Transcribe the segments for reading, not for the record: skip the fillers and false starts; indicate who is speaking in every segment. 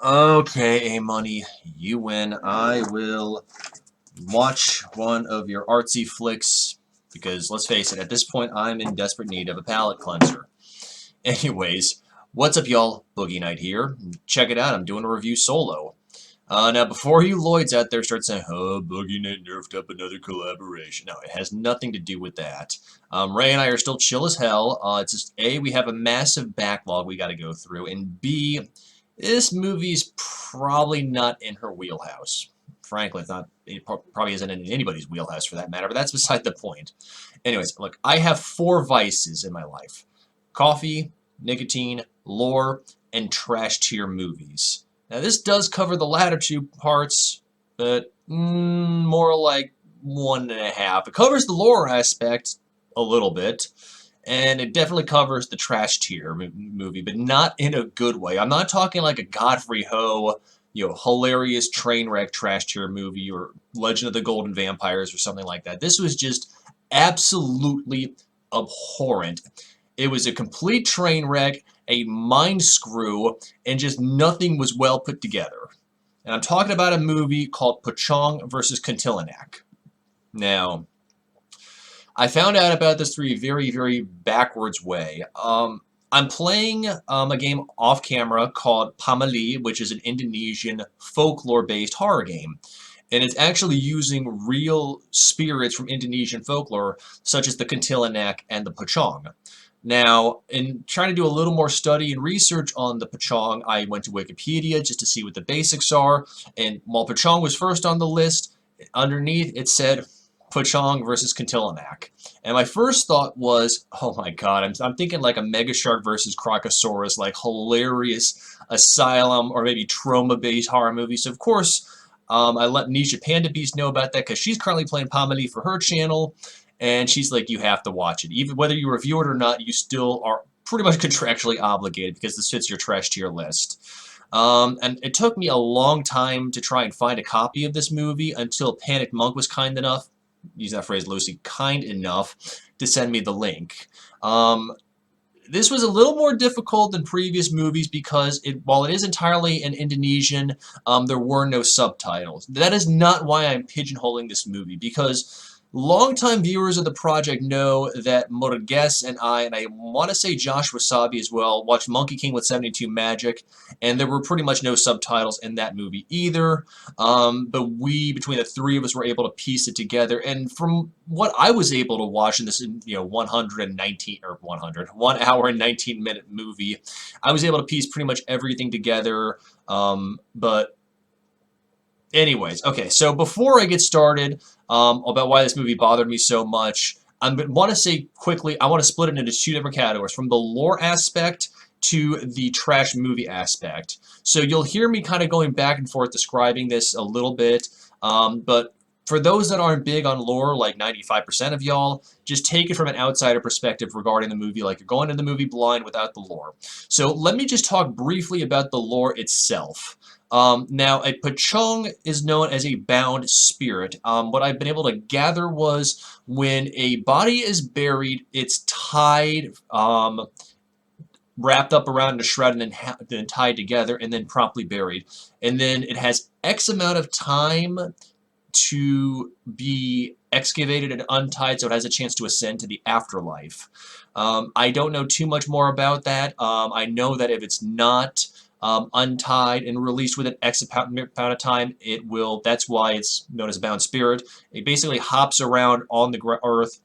Speaker 1: Okay, A-Money, you win. I will watch one of your artsy flicks because, let's face it, at this point I'm in desperate need of a palate cleanser. Anyways, what's up, y'all? Boogie Night here. Check it out, I'm doing a review solo. Now, before you Lloyds out there start saying, oh, Boogie Night nerfed up another collaboration. No, it has nothing to do with that. Ray and I are still chill as hell. It's just, A, we have a massive backlog we got to go through, and B, this movie's probably not in her wheelhouse. Frankly, it's not. It probably isn't in anybody's wheelhouse for that matter, but that's beside the point. Anyways, look, I have 4 vices in my life. Coffee, nicotine, lore, and trash tier movies. Now, this does cover the latter 2 parts, but more like 1.5. It covers the lore aspect a little bit, and it definitely covers the trash tier movie, but not in a good way. I'm not talking like a Godfrey Ho, hilarious train wreck trash tier movie or Legend of the Golden Vampires or something like that. This was just absolutely abhorrent. It was a complete train wreck, a mind screw, and just nothing was well put together. And I'm talking about a movie called Pocong versus Kuntilanak. Now, I found out about this through a very, very backwards way. I'm playing a game off camera called Pamali, which is an Indonesian folklore-based horror game. And it's actually using real spirits from Indonesian folklore, such as the Kuntilanak and the Pocong. Now, in trying to do a little more study and research on the Pocong, I went to Wikipedia just to see what the basics are. And while Pocong was first on the list, underneath it said Pocong versus Kuntilanak. And my first thought was, oh my god, I'm thinking like a Mega Shark versus Crocosaurus, like hilarious asylum or maybe trauma-based horror movie. So of course, I let Nisha Panda Beast know about that because she's currently playing Pameli for her channel. And she's like, you have to watch it. Even whether you review it or not, you still are pretty much contractually obligated because this fits your trash tier list. And it took me a long time to try and find a copy of this movie until Panic Monk was kind enough, use that phrase loosely, kind enough to send me the link. This was a little more difficult than previous movies because while it is entirely in Indonesian, there were no subtitles. That is not why I'm pigeonholing this movie, because longtime viewers of the project know that Murges and I want to say Josh Wasabi as well, watched Monkey King with 72 Magic, and there were pretty much no subtitles in that movie either. But we, between the 3 of us, were able to piece it together. And from what I was able to watch in this, 119 or 1 hour and 19-minute movie, I was able to piece pretty much everything together. But anyways, okay, so before I get started about why this movie bothered me so much, I want to say quickly, I want to split it into 2 different categories, from the lore aspect to the trash movie aspect. So you'll hear me kind of going back and forth describing this a little bit, but for those that aren't big on lore, like 95% of y'all, just take it from an outsider perspective regarding the movie, like you're going into the movie blind without the lore. So let me just talk briefly about the lore itself. Now, a Pocong is known as a bound spirit. What I've been able to gather was when a body is buried, it's tied, wrapped up around a shroud, and then tied together, and then promptly buried. And then it has X amount of time to be excavated and untied, so it has a chance to ascend to the afterlife. I don't know too much more about that. I know that if it's not untied and released within X amount of time, it will. That's why it's known as a bound spirit. It basically hops around on the earth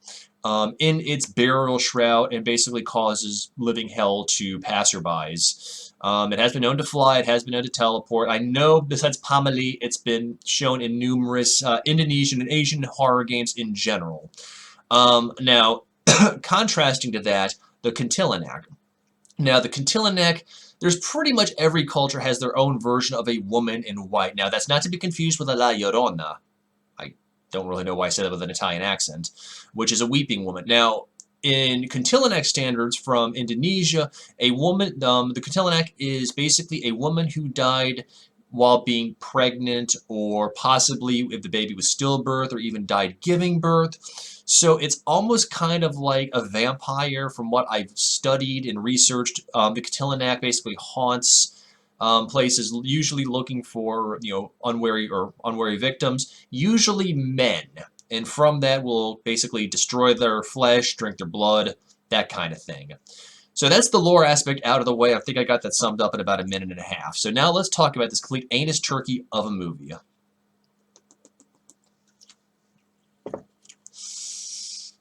Speaker 1: in its burial shroud and basically causes living hell to passerbys. It has been known to fly. It has been known to teleport. I know besides Pameli, it's been shown in numerous Indonesian and Asian horror games in general. Now, contrasting to that, the Kuntilanak. Now, the Kuntilanak, there's pretty much every culture has their own version of a woman in white. Now, that's not to be confused with a La Llorona. I don't really know why I said that with an Italian accent, which is a weeping woman. Now, in Kuntilanak standards from Indonesia, a woman, the Kuntilanak is basically a woman who died while being pregnant, or possibly if the baby was stillbirth, or even died giving birth. So it's almost kind of like a vampire from what I've studied and researched. The Kuntilanak basically haunts places usually looking for, unwary victims, usually men. And from that will basically destroy their flesh, drink their blood, that kind of thing. So that's the lore aspect out of the way. I think I got that summed up in about a minute and a half. So now let's talk about this complete anus turkey of a movie.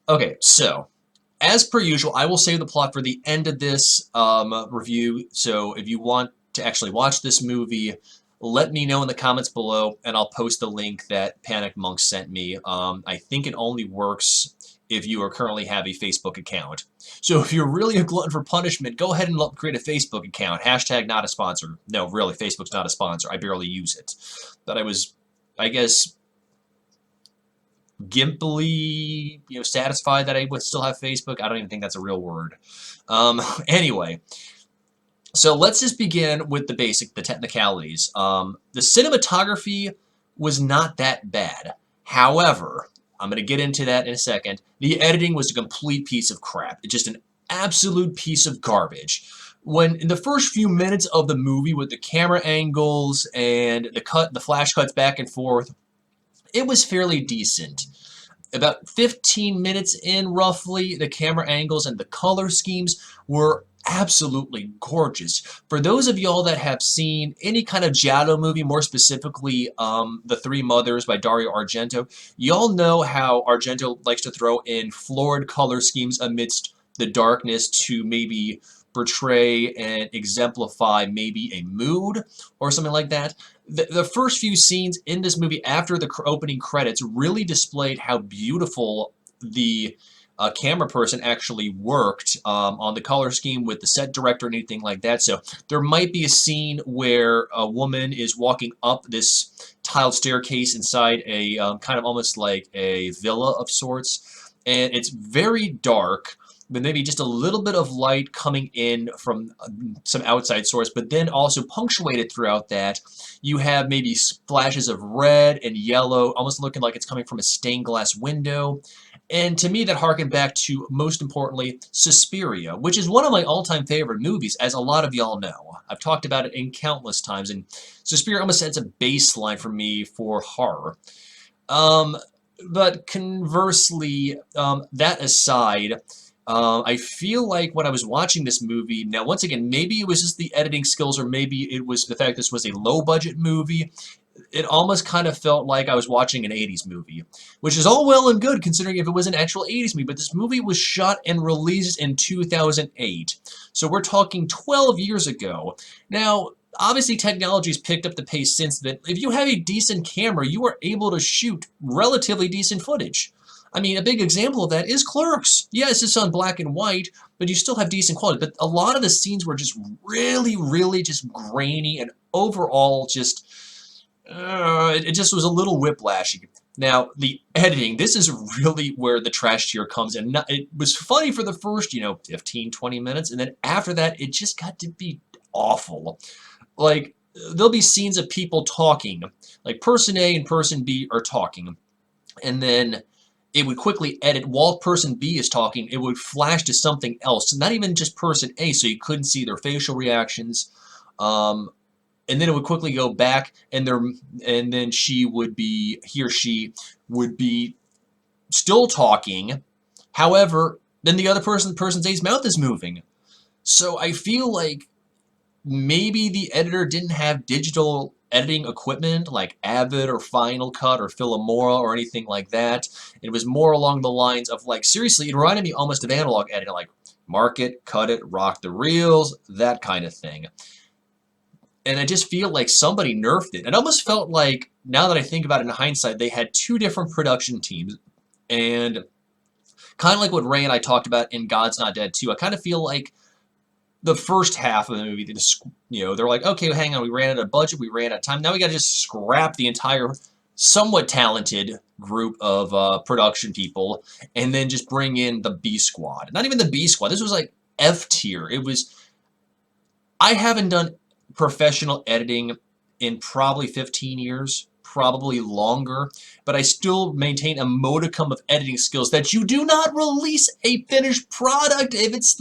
Speaker 1: Okay, so as per usual, I will save the plot for the end of this review. So if you want to actually watch this movie, let me know in the comments below, and I'll post the link that Panic Monk sent me. I think it only works if you currently have a Facebook account. So if you're really a glutton for punishment, go ahead and create a Facebook account. Hashtag not a sponsor. No, really, Facebook's not a sponsor. I barely use it. But I guess, gimpily, satisfied that I would still have Facebook. I don't even think that's a real word. Anyway, so let's just begin with the technicalities. The cinematography was not that bad. However, I'm going to get into that in a second. The editing was a complete piece of crap. It's just an absolute piece of garbage. When in the first few minutes of the movie with the camera angles and the flash cuts back and forth, it was fairly decent. About 15 minutes in, roughly, the camera angles and the color schemes were absolutely gorgeous. For those of y'all that have seen any kind of giallo movie, more specifically The Three Mothers by Dario Argento, y'all know how Argento likes to throw in florid color schemes amidst the darkness to maybe portray and exemplify maybe a mood or something like that. The first few scenes in this movie after the opening credits really displayed how beautiful the camera person actually worked on the color scheme with the set director and anything like that. So there might be a scene where a woman is walking up this tiled staircase inside a kind of almost like a villa of sorts, and it's very dark, but maybe just a little bit of light coming in from some outside source, but then also punctuated throughout that, you have maybe flashes of red and yellow, almost looking like it's coming from a stained glass window. And to me, that harkened back to, most importantly, Suspiria, which is one of my all-time favorite movies, as a lot of y'all know. I've talked about it in countless times, and Suspiria almost sets a baseline for me for horror. But conversely, that aside, I feel like when I was watching this movie, now once again, maybe it was just the editing skills, or maybe it was the fact this was a low-budget movie. It almost kind of felt like I was watching an 80s movie, which is all well and good considering if it was an actual 80s movie, but this movie was shot and released in 2008. So we're talking 12 years ago. Now, obviously technology's picked up the pace since then. If you have a decent camera, you are able to shoot relatively decent footage. I mean, a big example of that is Clerks. Yes, it's on black and white, but you still have decent quality. But a lot of the scenes were just really, really just grainy, and overall just, it just was a little whiplashy. Now, the editing, this is really where the trash tier comes in. It was funny for the first, 15, 20 minutes, and then after that, it just got to be awful. Like, there'll be scenes of people talking, like person A and person B are talking, and then it would quickly edit while person B is talking. It would flash to something else, not even just person A, so you couldn't see their facial reactions. And then it would quickly go back, and then he or she would be still talking. However, then the other person A's mouth is moving. So I feel like maybe the editor didn't have digital editing equipment like Avid or Final Cut or Filmora or anything like that. It was more along the lines of, like, seriously, it reminded me almost of analog editing, like mark it, cut it, rock the reels, that kind of thing. And I just feel like somebody nerfed it. It almost felt like, now that I think about it in hindsight, they had two different production teams. And kind of like what Ray and I talked about in God's Not Dead 2, I kind of feel like the first half of the movie, they're like, okay, hang on, we ran out of budget, we ran out of time, now we got to just scrap the entire somewhat talented group of production people and then just bring in the B squad. Not even the B squad, this was like F tier. I haven't done professional editing in probably 15 years, probably longer, but I still maintain a modicum of editing skills that you do not release a finished product if it's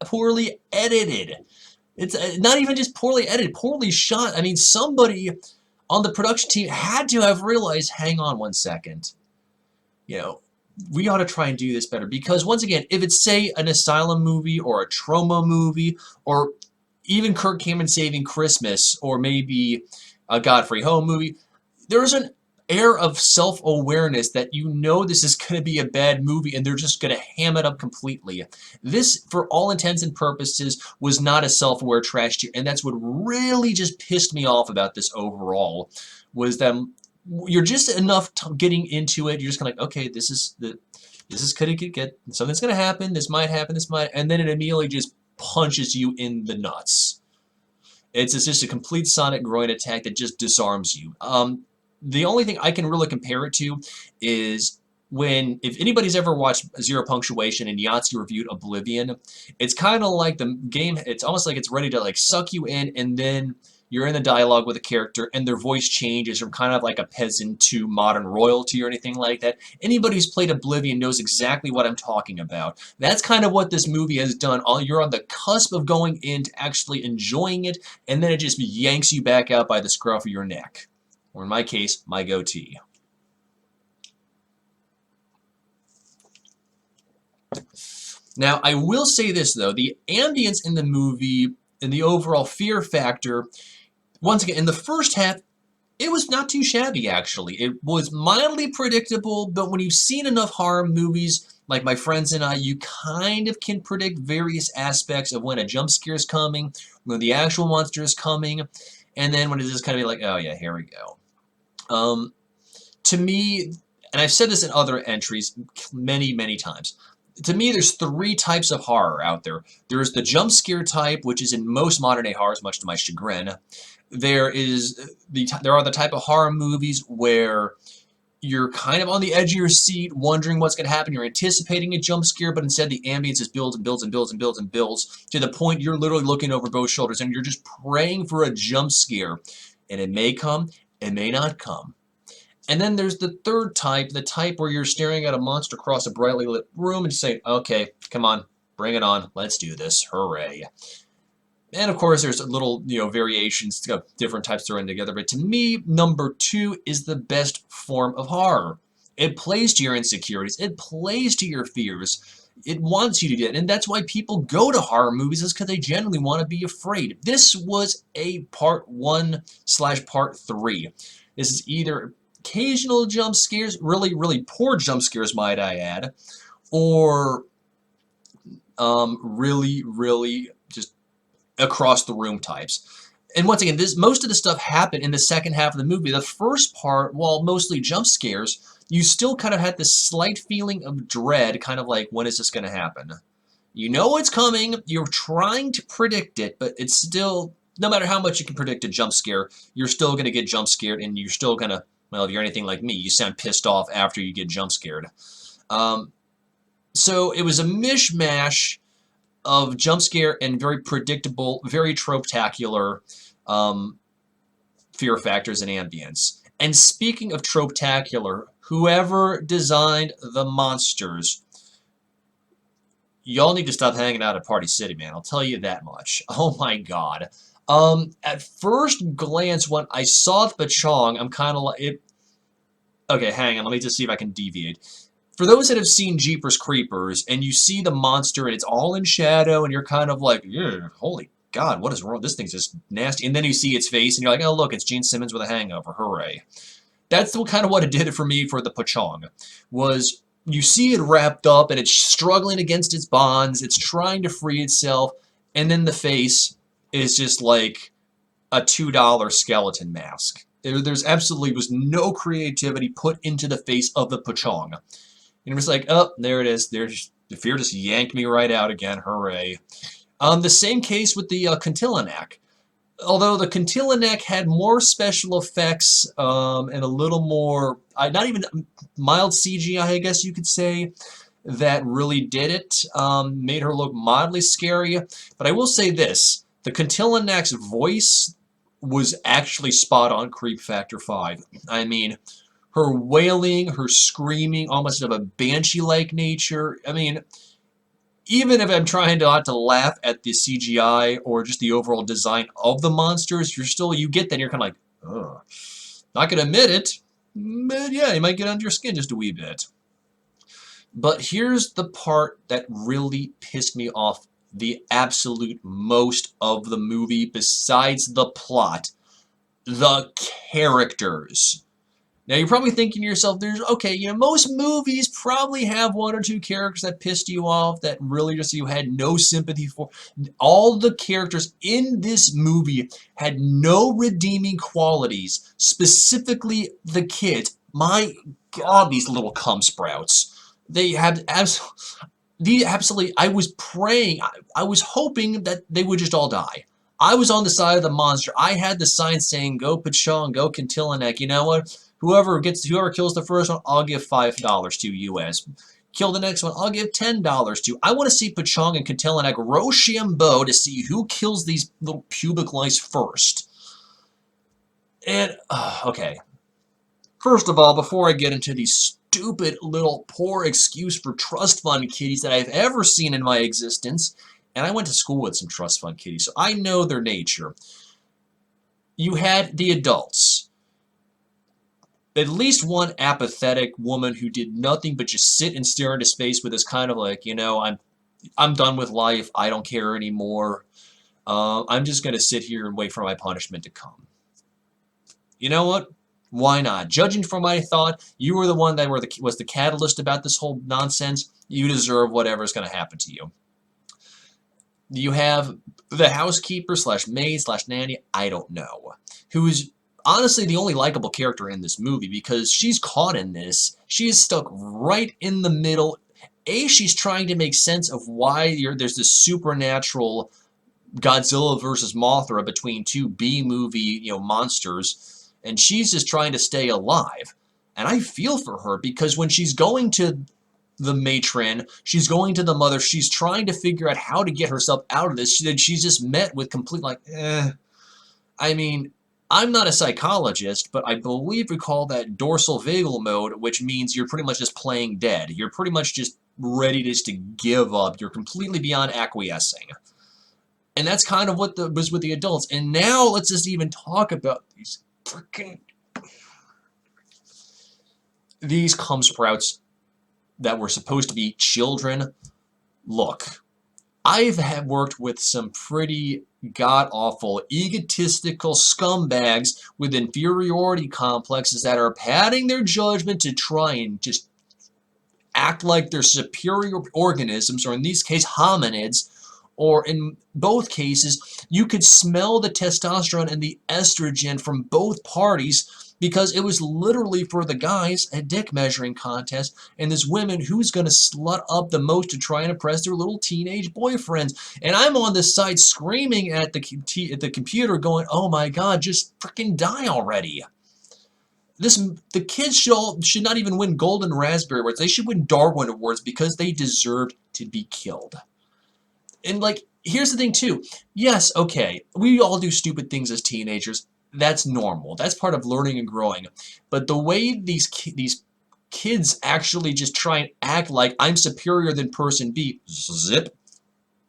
Speaker 1: poorly edited. It's not even just poorly edited, poorly shot. I mean, somebody on the production team had to have realized, hang on one second, you know, we ought to try and do this better. Because once again, if it's, say, an Asylum movie or a Trauma movie or even Kirk Cameron Saving Christmas or maybe a Godfrey Home movie, there's an air of self-awareness that you know this is going to be a bad movie and they're just going to ham it up completely. This, for all intents and purposes, was not a self-aware trash tier, and that's what really just pissed me off about this overall, was that you're just enough getting into it, you're just kind of like, okay, this is gonna get, something's gonna happen, this might happen, this might, and then it immediately just punches you in the nuts. It's just a complete sonic groin attack that just disarms you. The only thing I can really compare it to is when, if anybody's ever watched Zero Punctuation and Yahtzee reviewed Oblivion, it's kind of like the game, it's almost like it's ready to like suck you in, and then you're in the dialogue with a character and their voice changes from kind of like a peasant to modern royalty or anything like that. Anybody who's played Oblivion knows exactly what I'm talking about. That's kind of what this movie has done. You're on the cusp of going into actually enjoying it, and then it just yanks you back out by the scruff of your neck. Or in my case, my goatee. Now, I will say this, though. The ambience in the movie and the overall fear factor, once again, in the first half, it was not too shabby, actually. It was mildly predictable, but when you've seen enough horror movies, like my friends and I, you kind of can predict various aspects of when a jump scare is coming, when the actual monster is coming, and then when it just kind of be like, oh yeah, here we go. To me, and I've said this in other entries many, many times, to me there's three types of horror out there. There's the jump scare type, which is in most modern day horrors, much to my chagrin. There are the type of horror movies where you're kind of on the edge of your seat, wondering what's going to happen. You're anticipating a jump scare, but instead the ambience just builds and builds and builds and builds and builds to the point you're literally looking over both shoulders and you're just praying for a jump scare. And it may come, it may not come. And then there's the third type, the type where you're staring at a monster across a brightly lit room and saying, okay, come on, bring it on, let's do this, hooray. And of course, there's little, variations, different types thrown together. But to me, number 2 is the best form of horror. It plays to your insecurities. It plays to your fears. It wants you to get, and that's why people go to horror movies, is because they genuinely want to be afraid. This was a part 1/part 3. This is either occasional jump scares, really, really poor jump scares, might I add, or really, really just across the room types. And once again, most of the stuff happened in the second half of the movie. The first part, while mostly jump scares, you still kind of had this slight feeling of dread, kind of like, when is this going to happen? You know it's coming, you're trying to predict it, but it's still, no matter how much you can predict a jump scare, you're still going to get jump scared, and you're still going to, well, if you're anything like me, you sound pissed off after you get jump scared. So it was a mishmash of jump scare and very predictable, very trope-tacular fear factors and ambience. And speaking of trope-tacular, whoever designed the monsters, y'all need to stop hanging out at Party City, man. I'll tell you that much. Oh my god. At first glance, when I saw the Pocong, I'm kind of like, okay, hang on, let me just see if I can deviate. For those that have seen Jeepers Creepers, and you see the monster, and it's all in shadow, and you're kind of like, yeah, holy god, what is wrong? This thing's just nasty. And then you see its face, and you're like, oh, look, it's Gene Simmons with a hangover. Hooray. That's kind of what it did for me for the Pocong, was you see it wrapped up, and it's struggling against its bonds, it's trying to free itself, and then the face is just like a $2 skeleton mask. There's absolutely was no creativity put into the face of the Pocong. And it was like, oh, there it is. There's the fear just yanked me right out again. Hooray. The same case with the Kuntilanak. Although the Kuntilanak had more special effects and a little more, not even mild CGI, I guess you could say, that really did it. Made her look mildly scary. But I will say this. The Kuntilanak's voice was actually spot on Creep Factor 5. I mean, her wailing, her screaming, almost of a banshee-like nature. I mean, even if I'm trying not to laugh at the CGI or just the overall design of the monsters, you get that and you're kind of like, oh, not gonna admit it, but yeah, you might get under your skin just a wee bit. But here's the part that really pissed me off the absolute most of the movie, besides the plot: the characters. Now you're probably thinking to yourself, most movies probably have one or two characters that pissed you off, that really just you had no sympathy for. All the characters in this movie had no redeeming qualities, specifically the kids. My God, these little cum sprouts. They have absolutely, I was praying, I was hoping that they would just all die. I was on the side of the monster. I had the sign saying, "Go Pocong, go Kuntilanak." You know what? Whoever kills the first one, I'll give $5 to US. Kill the next one, I'll give $10 to. I want to see Pocong and Kuntilanak Rochambeau to see who kills these little pubic lice first. And okay, first of all, before I get into these stupid little poor excuse for trust fund kitties that I've ever seen in my existence, and I went to school with some trust fund kitties, so I know their nature. You had the adults. At least one apathetic woman who did nothing but just sit and stare into space with this kind of like, I'm done with life. I don't care anymore. I'm just going to sit here and wait for my punishment to come. You know what? Why not? Judging from my thought, you were the one that was the catalyst about this whole nonsense. You deserve whatever's going to happen to you. You have the housekeeper slash maid slash nanny, I don't know, who is honestly the only likable character in this movie because she's caught in this. She is stuck right in the middle. She's trying to make sense of why there's this supernatural Godzilla versus Mothra between two B-movie, monsters, and she's just trying to stay alive. And I feel for her because when she's going to the matron, she's going to the mother, she's trying to figure out how to get herself out of this. She's just met with complete I mean, I'm not a psychologist, but I believe we call that dorsal vagal mode, which means you're pretty much just playing dead. You're pretty much just ready just to give up. You're completely beyond acquiescing. And that's kind of what was with the adults. And now let's just even talk about these cum sprouts that were supposed to be children. Look, I've worked with some pretty god-awful, egotistical scumbags with inferiority complexes that are padding their judgment to try and just act like they're superior organisms, or in these cases, hominids, or in both cases, you could smell the testosterone and the estrogen from both parties because it was literally for the guys a dick measuring contest, and this women who's going to slut up the most to try and impress their little teenage boyfriends. And I'm on this side screaming at the computer going, oh my god, just freaking die already. The kids should not even win Golden Raspberry Awards. They should win Darwin Awards because they deserved to be killed. And here's the thing too. Yes, okay, we all do stupid things as teenagers. That's normal. That's part of learning and growing. But the way these kids actually just try and act like I'm superior than person B, zip.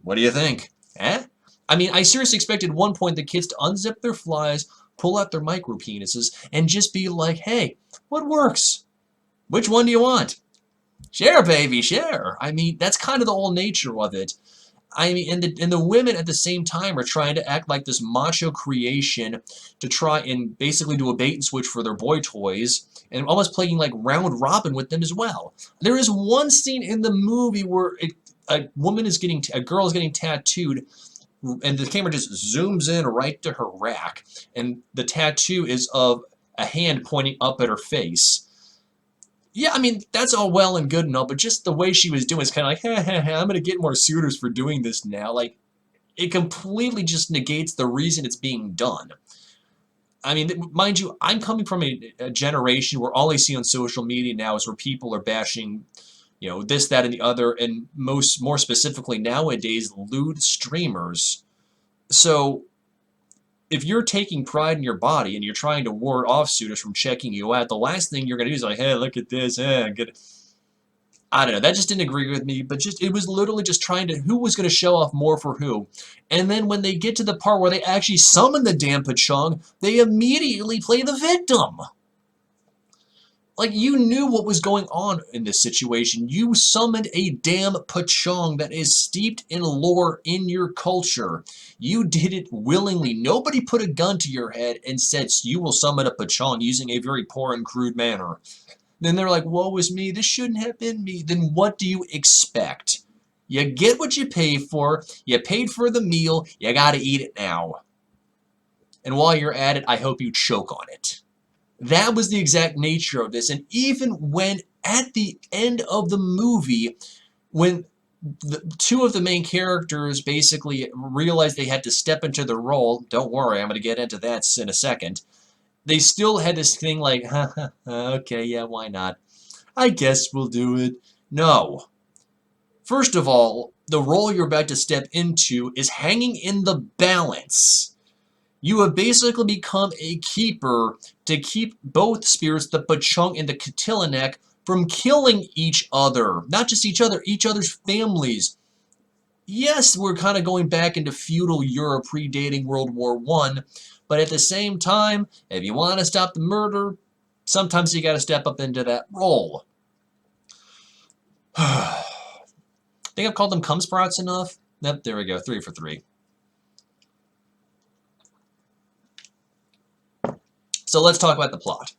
Speaker 1: What do you think? Eh? I mean, I seriously expected at one point the kids to unzip their flies, pull out their micro penises, and just be like, hey, what works? Which one do you want? Share, baby, share. I mean, that's kind of the whole nature of it. I mean, and the women at the same time are trying to act like this macho creation to try and basically do a bait and switch for their boy toys, and almost playing like round robin with them as well. There is one scene in the movie where a girl is getting tattooed, and the camera just zooms in right to her rack, and the tattoo is of a hand pointing up at her face. Yeah, I mean, that's all well and good and all, but just the way she was doing is kind of like, I'm going to get more suitors for doing this now. Like, it completely just negates the reason it's being done. I mean, mind you, I'm coming from a generation where all I see on social media now is where people are bashing, this, that, and the other, and more specifically nowadays, lewd streamers. So if you're taking pride in your body and you're trying to ward off suitors from checking you out, the last thing you're going to do is like, hey, look at this, good. I don't know, that just didn't agree with me, but just it was literally just trying to, who was going to show off more for who. And then when they get to the part where they actually summon the damn Pocong, they immediately play the victim. Like, you knew what was going on in this situation. You summoned a damn Pocong that is steeped in lore in your culture. You did it willingly. Nobody put a gun to your head and said, you will summon a Pocong using a very poor and crude manner. Then they're like, woe is me, this shouldn't have been me. Then what do you expect? You get what you pay for, you paid for the meal, you gotta eat it now. And while you're at it, I hope you choke on it. That was the exact nature of this. And even when at the end of the movie, when two of the main characters basically realized they had to step into the role, don't worry, I'm going to get into that in a second, they still had this thing like, okay, yeah, why not? I guess we'll do it. No. First of all, the role you're about to step into is hanging in the balance. You have basically become a keeper to keep both spirits, the Pocong and the Kuntilanak, from killing each other. Not just each other, each other's families. Yes, we're kind of going back into feudal Europe predating World War I, but at the same time, if you want to stop the murder, sometimes you got to step up into that role. I think I've called them cum sprouts enough. Yep, there we go, 3 for 3. So let's talk about the plot.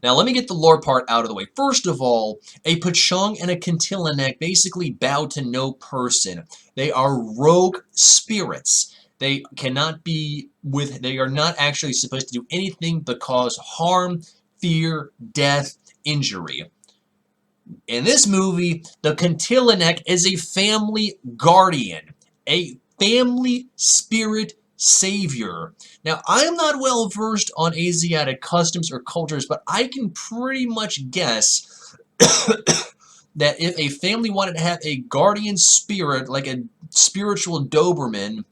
Speaker 1: Now let me get the lore part out of the way. First of all, a Pocong and a Kuntilanak basically bow to no person. They are rogue spirits. They cannot be with, they are not actually supposed to do anything but cause harm, fear, death, injury. In this movie, the Kuntilanak is a family guardian, a family spirit savior. Now, I'm not well versed on Asiatic customs or cultures, but I can pretty much guess that if a family wanted to have a guardian spirit, like a spiritual Doberman,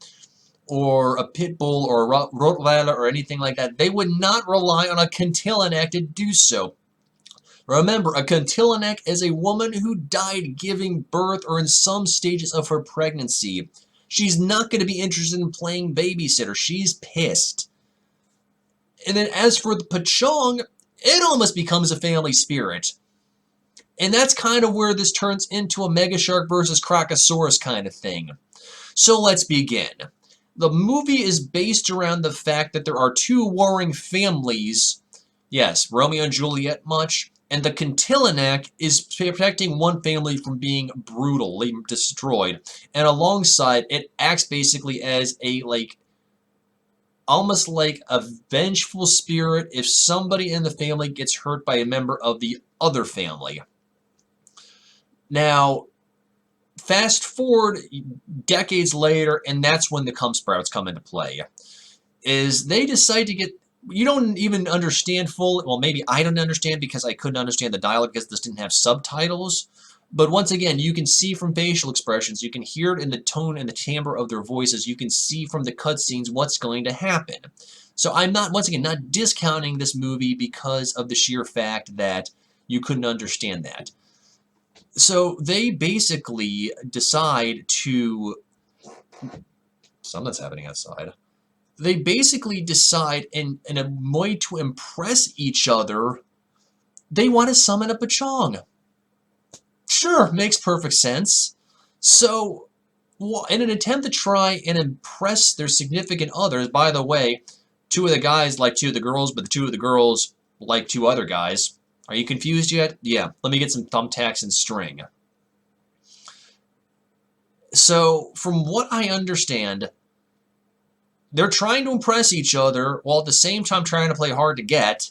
Speaker 1: or a pit bull, or a Rottweiler, or anything like that, they would not rely on a Kuntilanak to do so. Remember, a Kuntilanak is a woman who died giving birth or in some stages of her pregnancy. She's not going to be interested in playing babysitter. She's pissed. And then as for the Pocong, it almost becomes a family spirit. And that's kind of where this turns into a Megashark versus Crocosaurus kind of thing. So let's begin. The movie is based around the fact that there are two warring families. Yes, Romeo and Juliet much. And the Kuntilanak is protecting one family from being brutally destroyed. And alongside, it acts basically as a, almost like a vengeful spirit if somebody in the family gets hurt by a member of the other family. Now, fast forward decades later, and that's when the cum sprouts come into play. Is they decide to get, you don't even understand fully, well, maybe I don't understand because I couldn't understand the dialogue because this didn't have subtitles. But once again, you can see from facial expressions, you can hear it in the tone and the timbre of their voices, you can see from the cutscenes what's going to happen. So I'm not, once again, not discounting this movie because of the sheer fact that you couldn't understand that. So they basically decide to, something's happening outside. They basically decide in a way to impress each other, they want to summon a Pocong. Sure, makes perfect sense. So, in an attempt to try and impress their significant others, by the way, two of the guys like two of the girls, but the two of the girls like two other guys. Are you confused yet? Yeah, let me get some thumbtacks and string. So, from what I understand, they're trying to impress each other while at the same time trying to play hard to get.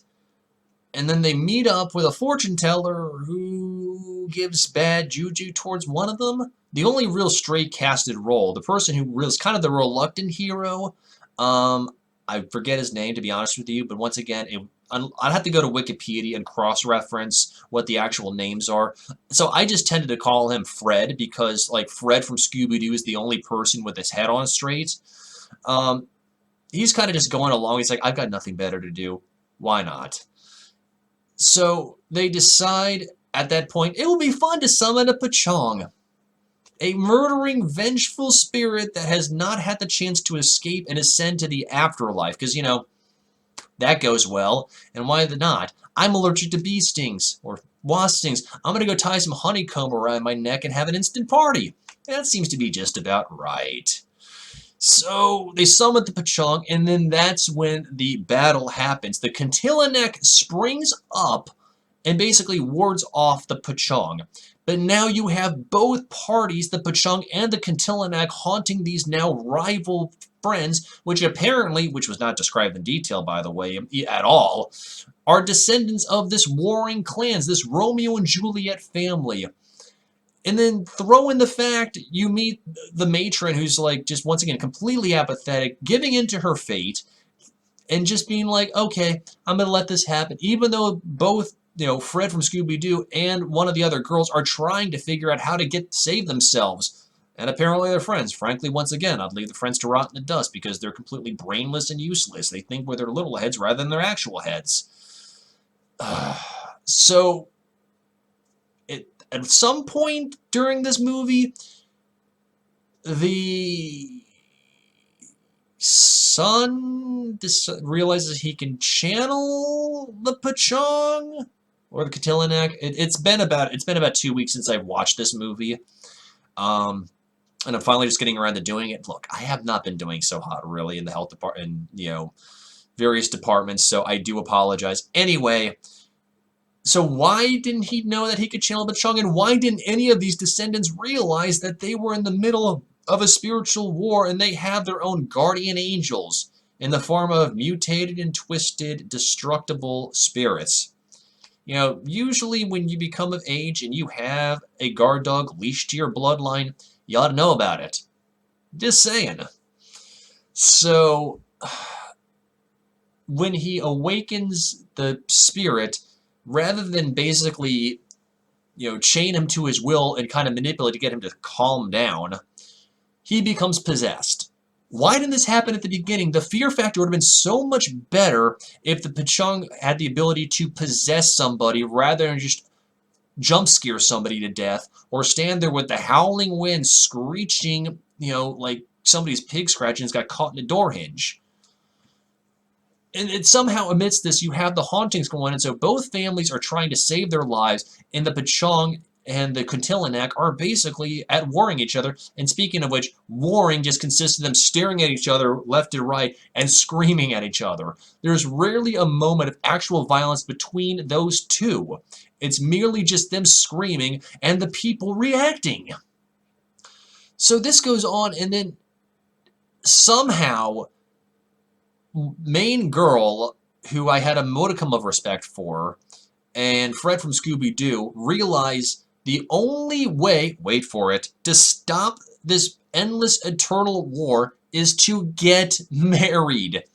Speaker 1: And then they meet up with a fortune teller who gives bad juju towards one of them. The only real straight casted role, the person who is kind of the reluctant hero, I forget his name to be honest with you, but once again, I'd have to go to Wikipedia and cross-reference what the actual names are. So I just tended to call him Fred because, like, Fred from Scooby-Doo is the only person with his head on straight. He's kind of just going along. He's like, I've got nothing better to do. Why not? So they decide, at that point, it will be fun to summon a Pocong. A murdering, vengeful spirit that has not had the chance to escape and ascend to the afterlife. Because, that goes well. And why not? I'm allergic to bee stings or wasp stings. I'm going to go tie some honeycomb around my neck and have an instant party. That seems to be just about right. So they summon the Pocong, and then that's when the battle happens. The Kuntilanak springs up and basically wards off the Pocong. But now you have both parties, the Pocong and the Kuntilanak, haunting these now rival friends, which apparently, which was not described in detail, by the way, at all, are descendants of this warring clans, this Romeo and Juliet family. And then throw in the fact you meet the matron who's like just once again completely apathetic, giving in to her fate, and just being like, okay, I'm gonna let this happen, even though both Fred from Scooby-Doo and one of the other girls are trying to figure out how to save themselves. And apparently they're friends. Frankly, once again, I'd leave the friends to rot in the dust because they're completely brainless and useless. They think with their little heads rather than their actual heads. So at some point during this movie, the son realizes he can channel the Pocong or the Kuntilanak. It's been about 2 weeks since I've watched this movie, and I'm finally just getting around to doing it. Look, I have not been doing so hot really in the health department, various departments, so I do apologize. Anyway. So why didn't he know that he could channel Pocong, and why didn't any of these descendants realize that they were in the middle of a spiritual war and they have their own guardian angels in the form of mutated and twisted, destructible spirits? Usually when you become of age and you have a guard dog leashed to your bloodline, you ought to know about it. Just saying. So when he awakens the spirit, rather than basically, chain him to his will and kind of manipulate to get him to calm down, he becomes possessed. Why didn't this happen at the beginning? The fear factor would have been so much better if the Pocong had the ability to possess somebody rather than just jump scare somebody to death or stand there with the howling wind screeching, like somebody's pig scratching's got caught in a door hinge. And somehow amidst this, you have the hauntings going on, and so both families are trying to save their lives, and the Pocong and the Kuntilanak are basically at warring each other. And speaking of which, warring just consists of them staring at each other left and right and screaming at each other. There's rarely a moment of actual violence between those two. It's merely just them screaming and the people reacting. So this goes on, and then somehow main girl, who I had a modicum of respect for, and Fred from Scooby-Doo realize the only way, wait for it, to stop this endless eternal war is to get married.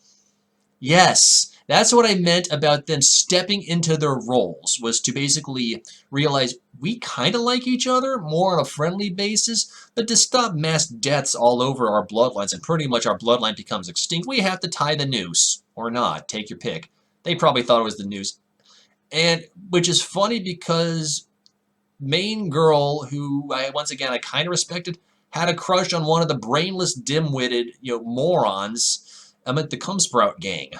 Speaker 1: Yes, that's what I meant about them stepping into their roles, was to basically realize we kind of like each other, more on a friendly basis, but to stop mass deaths all over our bloodlines and pretty much our bloodline becomes extinct, we have to tie the noose. Or not, take your pick. They probably thought it was the noose. And, which is funny because main girl, who once again I kind of respected, had a crush on one of the brainless, dim-witted, morons at the Cumsprout gang.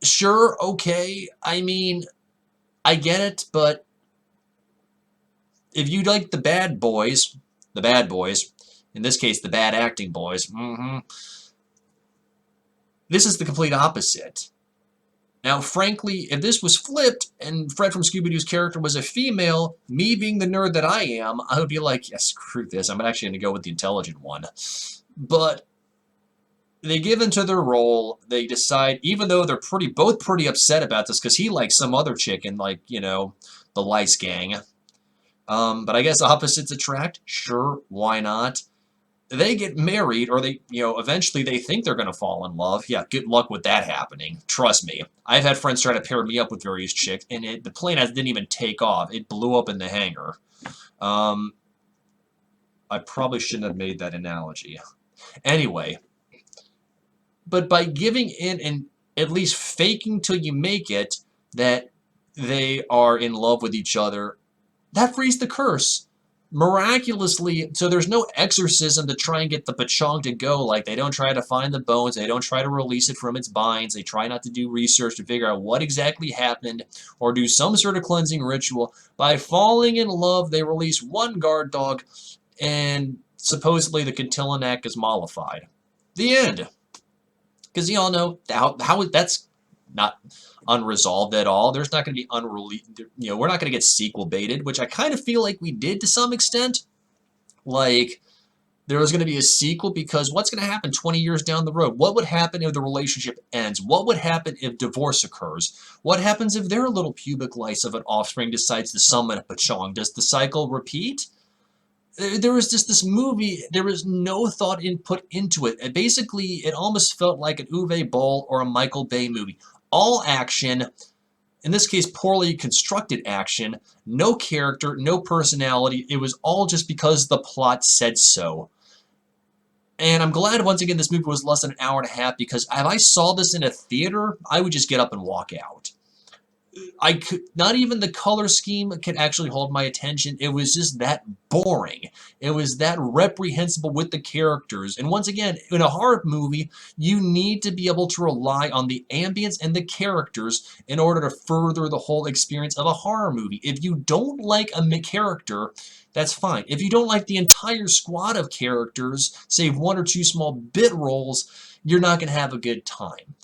Speaker 1: Sure, okay, I mean, I get it, but if you like the bad boys, in this case the bad acting boys, this is the complete opposite. Now, frankly, if this was flipped and Fred from Scooby-Doo's character was a female, me being the nerd that I am, I would be like, yeah, screw this, I'm actually going to go with the intelligent one. But they give into their role, they decide, even though they're both pretty upset about this, because he likes some other chick in, the Lice Gang. But I guess opposites attract? Sure, why not? They get married, or they, eventually they think they're going to fall in love. Yeah, good luck with that happening. Trust me. I've had friends try to pair me up with various chicks, and the plane didn't even take off. It blew up in the hangar. I probably shouldn't have made that analogy. Anyway, but by giving in and at least faking till you make it that they are in love with each other, that frees the curse. Miraculously, so there's no exorcism to try and get the Pocong to go. Like, they don't try to find the bones, they don't try to release it from its binds, they try not to do research to figure out what exactly happened, or do some sort of cleansing ritual. By falling in love, they release one guard dog, and supposedly the Kuntilanak is mollified. The end. Because you all know how that's not unresolved at all. There's not going to be unreleased, we're not going to get sequel baited, which I kind of feel like we did to some extent. Like, there was going to be a sequel because what's going to happen 20 years down the road? What would happen if the relationship ends? What would happen if divorce occurs? What happens if their little pubic lice of an offspring decides to summon a Pocong? Does the cycle repeat? There was just this movie, there was no thought put into it. And basically, it almost felt like an Uwe Boll or a Michael Bay movie. All action, in this case, poorly constructed action, no character, no personality. It was all just because the plot said so. And I'm glad, once again, this movie was less than an hour and a half, because if I saw this in a theater, I would just get up and walk out. I could not even the color scheme could actually hold my attention. It was just that boring. It was that reprehensible with the characters. And once again, in a horror movie, you need to be able to rely on the ambience and the characters in order to further the whole experience of a horror movie. If you don't like a character, that's fine. If you don't like the entire squad of characters, save one or two small bit roles, you're not going to have a good time.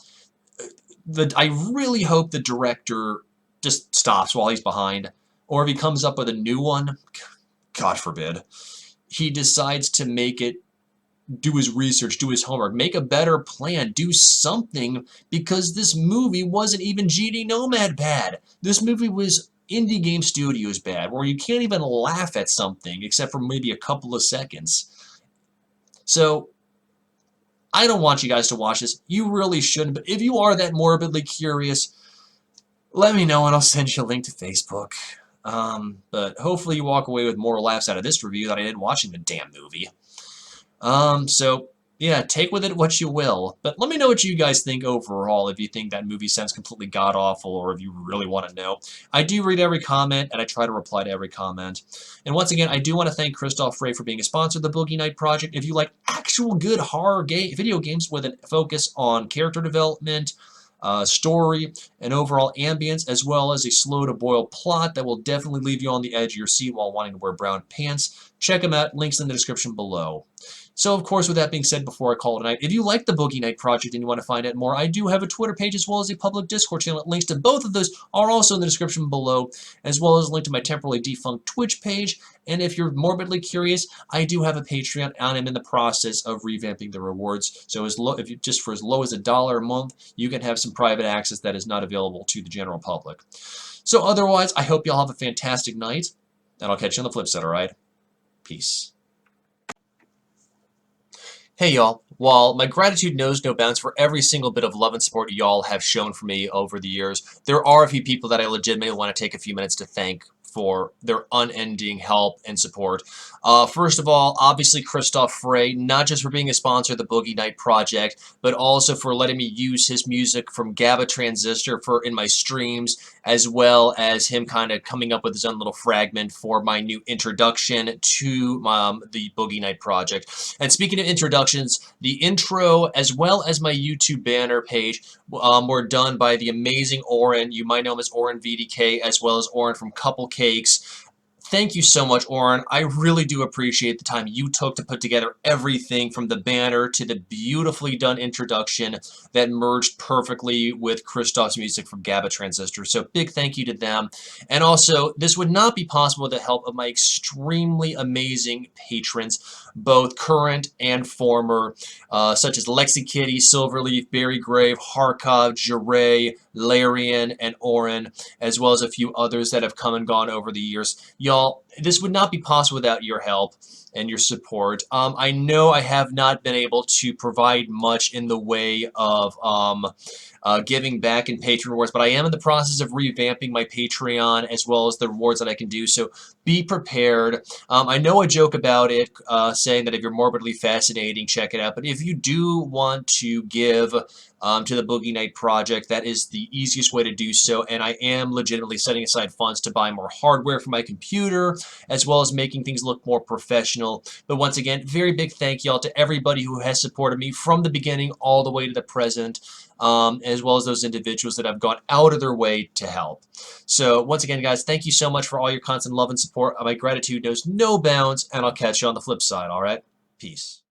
Speaker 1: I really hope the director just stops while he's behind, or if he comes up with a new one, God forbid, he decides to make it, do his research, do his homework, make a better plan, do something, because this movie wasn't even GD Nomad bad. This movie was Indie Game Studios bad, where you can't even laugh at something except for maybe a couple of seconds. So, I don't want you guys to watch this. You really shouldn't. But if you are that morbidly curious, let me know and I'll send you a link to Facebook. But hopefully you walk away with more laughs out of this review than I did watching the damn movie. So, yeah, take with it what you will. But let me know what you guys think overall, if you think that movie sounds completely god-awful, or if you really want to know. I do read every comment, and I try to reply to every comment. And once again, I do want to thank Christoph Frey for being a sponsor of the Boogie Night Project. If you like actual good horror video games with a focus on character development, story, and overall ambience, as well as a slow-to-boil plot that will definitely leave you on the edge of your seat while wanting to wear brown pants, check them out. Links in the description below. So, of course, with that being said, before I call it a night, if you like the Boogie Night Project and you want to find out more, I do have a Twitter page as well as a public Discord channel. Links to both of those are also in the description below, as well as a link to my temporarily defunct Twitch page. And if you're morbidly curious, I do have a Patreon, and I'm in the process of revamping the rewards. So, just for as low as $1 a month, you can have some private access that is not available to the general public. So, otherwise, I hope y'all have a fantastic night, and I'll catch you on the flip side, alright? Peace. Hey y'all, while my gratitude knows no bounds for every single bit of love and support y'all have shown for me over the years, there are a few people that I legitimately want to take a few minutes to thank for their unending help and support. First of all, obviously Christoph Frey, not just for being a sponsor of the Boogie Night Project, but also for letting me use his music from GABA Transistor in my streams, as well as him kind of coming up with his own little fragment for my new introduction to the Boogie Night Project. And speaking of introductions, the intro as well as my YouTube banner page were done by the amazing Oren. You might know him as Oren VDK, as well as Oren from Couple Cakes. Thank you so much, Oren. I really do appreciate the time you took to put together everything from the banner to the beautifully done introduction that merged perfectly with Christoph's music from GABA Transistor. So big thank you to them. And also, this would not be possible with the help of my extremely amazing patrons, both current and former, such as Lexi Kitty, Silverleaf, Barry Grave, Harkov, Jure, Larian, and Oren, as well as a few others that have come and gone over the years. Y'all, this would not be possible without your help and your support. I know I have not been able to provide much in the way of giving back and Patreon rewards, but I am in the process of revamping my Patreon as well as the rewards that I can do, so be prepared. I know I joke about it, saying that if you're morbidly fascinating, check it out, but if you do want to give to the Boogie Night Project, that is the easiest way to do so, and I am legitimately setting aside funds to buy more hardware for my computer, as well as making things look more professional. But once again, very big thank y'all to everybody who has supported me from the beginning all the way to the present, as well as those individuals that have gone out of their way to help. So once again, guys, thank you so much for all your constant love and support. My gratitude knows no bounds, and I'll catch you on the flip side, all right? Peace.